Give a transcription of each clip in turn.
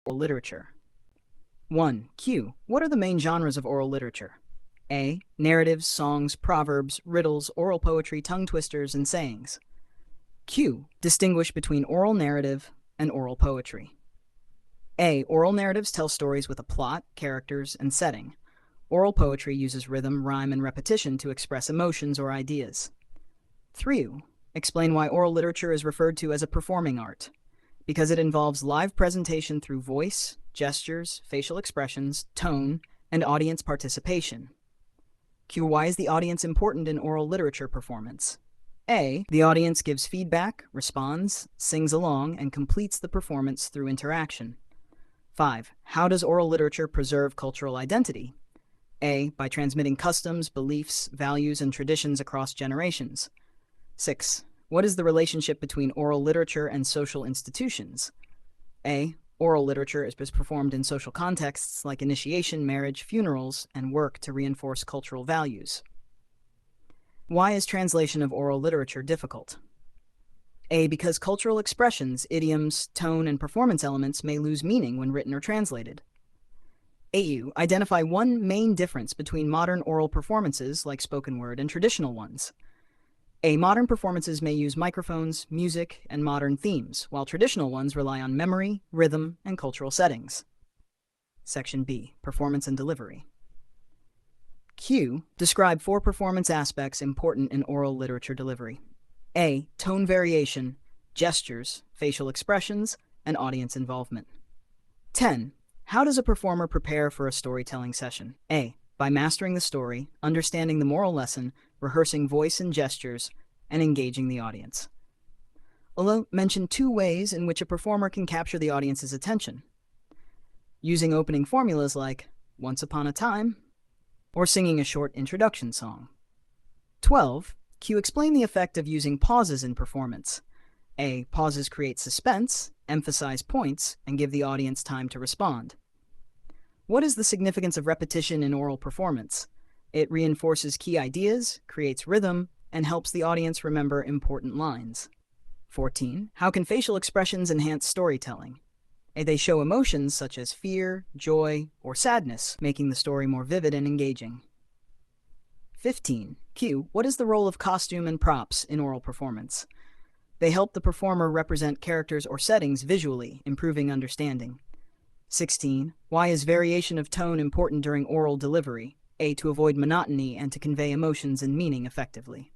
Oral literature. 1. Q. What are the main genres of oral literature? A. Narratives, songs, proverbs, riddles, oral poetry, tongue twisters, and sayings. Q. Distinguish between oral narrative and oral poetry. A. Oral narratives tell stories with a plot, characters, and setting. Oral poetry uses rhythm, rhyme, and repetition to express emotions or ideas. 3. Explain why oral literature is referred to as a performing art. Because it involves live presentation through voice, gestures, facial expressions, tone, and audience participation. Q. Why is the audience important in oral literature performance? A. The audience gives feedback, responds, sings along, and completes the performance through interaction. 5. How does oral literature preserve cultural identity? A. By transmitting customs, beliefs, values, and traditions across generations. 6. What is the relationship between oral literature and social institutions? A. Oral literature is performed in social contexts like initiation, marriage, funerals, and work to reinforce cultural values. Why is translation of oral literature difficult? A. Because cultural expressions, idioms, tone, and performance elements may lose meaning when written or translated. AU. Identify one main difference between modern oral performances, like spoken word, and traditional ones. A. Modern performances may use microphones, music, and modern themes, while traditional ones rely on memory, rhythm, and cultural settings. Section B. Performance and delivery. Q. Describe 4 performance aspects important in oral literature delivery. A. Tone variation, gestures, facial expressions, and audience involvement. 10. How does a performer prepare for a storytelling session? A. By mastering the story, understanding the moral lesson, rehearsing voice and gestures, and engaging the audience. I'll mention 2 ways in which a performer can capture the audience's attention. Using opening formulas like "Once upon a time," or singing a short introduction song. 12. Q. Explain the effect of using pauses in performance. A. Pauses create suspense, emphasize points, and give the audience time to respond. What is the significance of repetition in oral performance? It reinforces key ideas, creates rhythm, and helps the audience remember important lines. 14. How can facial expressions enhance storytelling? A. They show emotions such as fear, joy, or sadness, making the story more vivid and engaging. 15. Q. What is the role of costume and props in oral performance? They help the performer represent characters or settings visually, improving understanding. 16. Why is variation of tone important during oral delivery? A. To avoid monotony and to convey emotions and meaning effectively.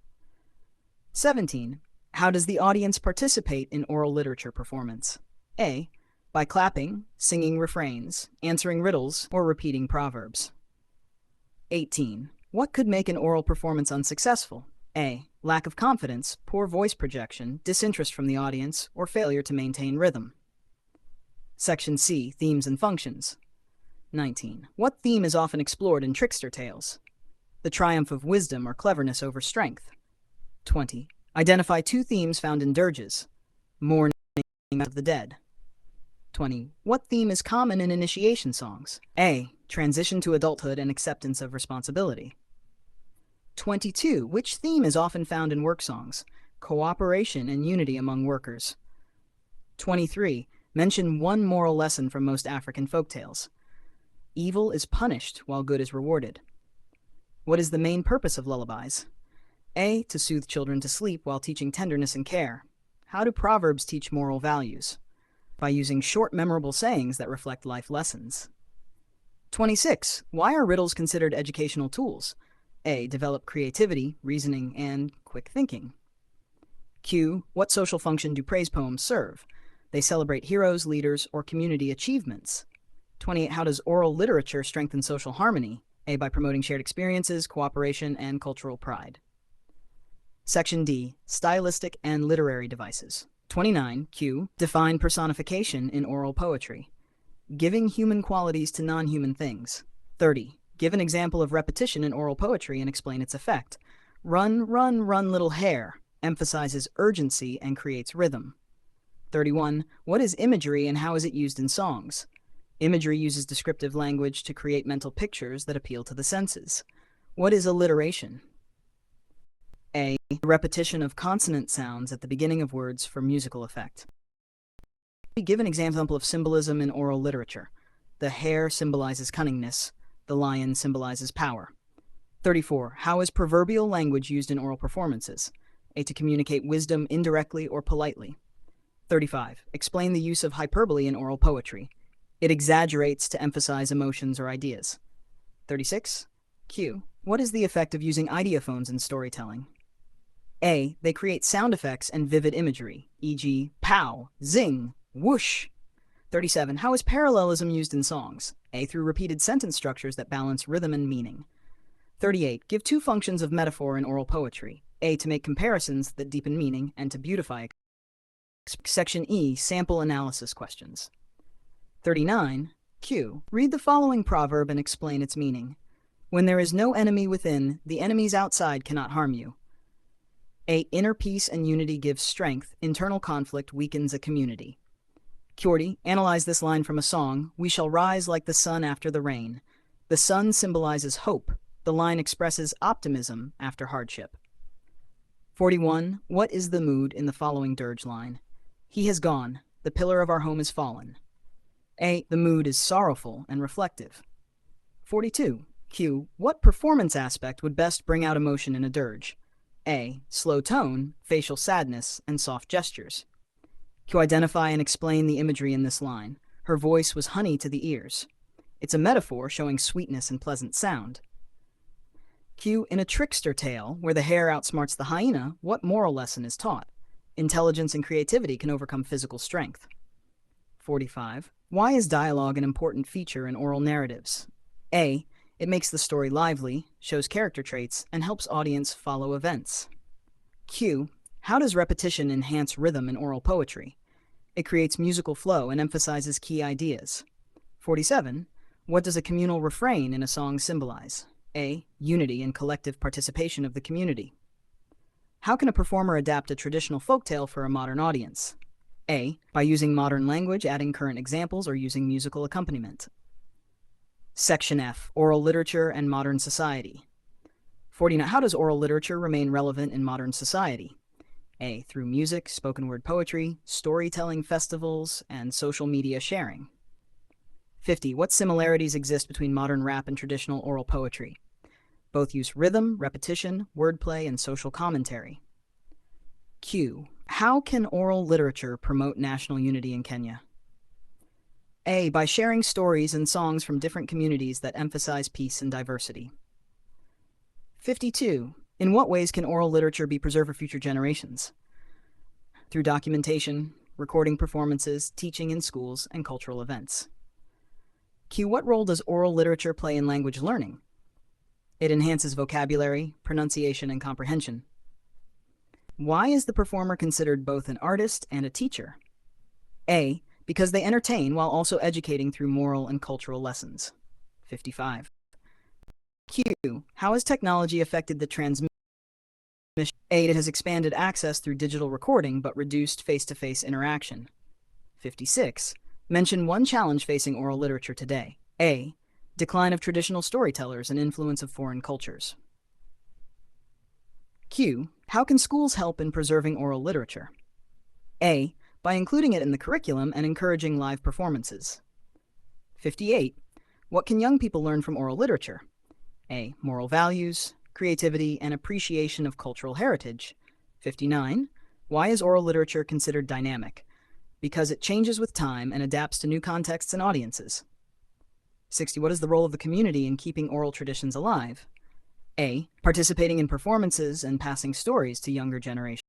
17. How does the audience participate in oral literature performance? A. By clapping, singing refrains, answering riddles, or repeating proverbs. 18. What could make an oral performance unsuccessful? A. Lack of confidence, poor voice projection, disinterest from the audience, or failure to maintain rhythm. Section C. Themes and functions. 19. What theme is often explored in trickster tales? The triumph of wisdom or cleverness over strength. 20. Identify 2 themes found in dirges. Mourning of the dead. 20. What theme is common in initiation songs? A. Transition to adulthood and acceptance of responsibility. 22. Which theme is often found in work songs? Cooperation and unity among workers. 23. Mention one moral lesson from most African folktales. Evil is punished while good is rewarded. What is the main purpose of lullabies? A. To soothe children to sleep while teaching tenderness and care. How do proverbs teach moral values? By using short, memorable sayings that reflect life lessons. 26. Why are riddles considered educational tools? A. Develop creativity, reasoning, and quick thinking. Q. What social function do praise poems serve? They celebrate heroes, leaders, or community achievements. 28. How does oral literature strengthen social harmony? A. By promoting shared experiences, cooperation, and cultural pride. Section D. Stylistic and literary devices. 29. Q. Define personification in oral poetry. Giving human qualities to non-human things. 30. Give an example of repetition in oral poetry and explain its effect. Run, run, run, little hare emphasizes urgency and creates rhythm. 31. What is imagery and how is it used in songs? Imagery uses descriptive language to create mental pictures that appeal to the senses. What is alliteration? A. Repetition of consonant sounds at the beginning of words for musical effect. Give an example of symbolism in oral literature. The hare symbolizes cunningness. The lion symbolizes power. 34. How is proverbial language used in oral performances? A. To communicate wisdom indirectly or politely. 35. Explain the use of hyperbole in oral poetry. It exaggerates to emphasize emotions or ideas. 36. Q. What is the effect of using ideophones in storytelling? A. They create sound effects and vivid imagery, e.g., pow, zing, whoosh. 37. How is parallelism used in songs? A. Through repeated sentence structures that balance rhythm and meaning. 38. Give two functions of metaphor in oral poetry. A. To make comparisons that deepen meaning and to beautify. Section E. Sample analysis questions. 39. Q. Read the following proverb and explain its meaning. When there is no enemy within, the enemies outside cannot harm you. A. Inner peace and unity gives strength. Internal conflict weakens a community. Kyordi, analyze this line from a song. We shall rise like the sun after the rain. The sun symbolizes hope. The line expresses optimism after hardship. 41. What is the mood in the following dirge line? He has gone. The pillar of our home is fallen. A. The mood is sorrowful and reflective. 42. Q. What performance aspect would best bring out emotion in a dirge? A. Slow tone, facial sadness, and soft gestures. Q. Identify and explain the imagery in this line. Her voice was honey to the ears. It's a metaphor showing sweetness and pleasant sound. Q. In a trickster tale, where the hare outsmarts the hyena, what moral lesson is taught? Intelligence and creativity can overcome physical strength. 45. Why is dialogue an important feature in oral narratives? A. It makes the story lively, shows character traits, and helps audience follow events. Q. How does repetition enhance rhythm in oral poetry? It creates musical flow and emphasizes key ideas. 47. What does a communal refrain in a song symbolize? A. Unity and collective participation of the community. How can a performer adapt a traditional folktale for a modern audience? A. By using modern language, adding current examples, or using musical accompaniment. Section F. Oral literature and modern society. 49. How does oral literature remain relevant in modern society? A. Through music, spoken word poetry, storytelling festivals, and social media sharing. 50. What similarities exist between modern rap and traditional oral poetry? Both use rhythm, repetition, wordplay, and social commentary. Q. How can oral literature promote national unity in Kenya? A. By sharing stories and songs from different communities that emphasize peace and diversity. 52. In what ways can oral literature be preserved for future generations? Through documentation, recording performances, teaching in schools, and cultural events. Q. What role does oral literature play in language learning? It enhances vocabulary, pronunciation, and comprehension. Why is the performer considered both an artist and a teacher? A. Because they entertain while also educating through moral and cultural lessons. 55. Q. How has technology affected the transmission? A. It has expanded access through digital recording but reduced face-to-face interaction. 56. Mention one challenge facing oral literature today. A. Decline of traditional storytellers and influence of foreign cultures. Q. How can schools help in preserving oral literature? A. By including it in the curriculum and encouraging live performances. 58. What can young people learn from oral literature? A. Moral values, creativity, and appreciation of cultural heritage. 59. Why is oral literature considered dynamic? Because it changes with time and adapts to new contexts and audiences. 60. What is the role of the community in keeping oral traditions alive? A. Participating in performances and passing stories to younger generations.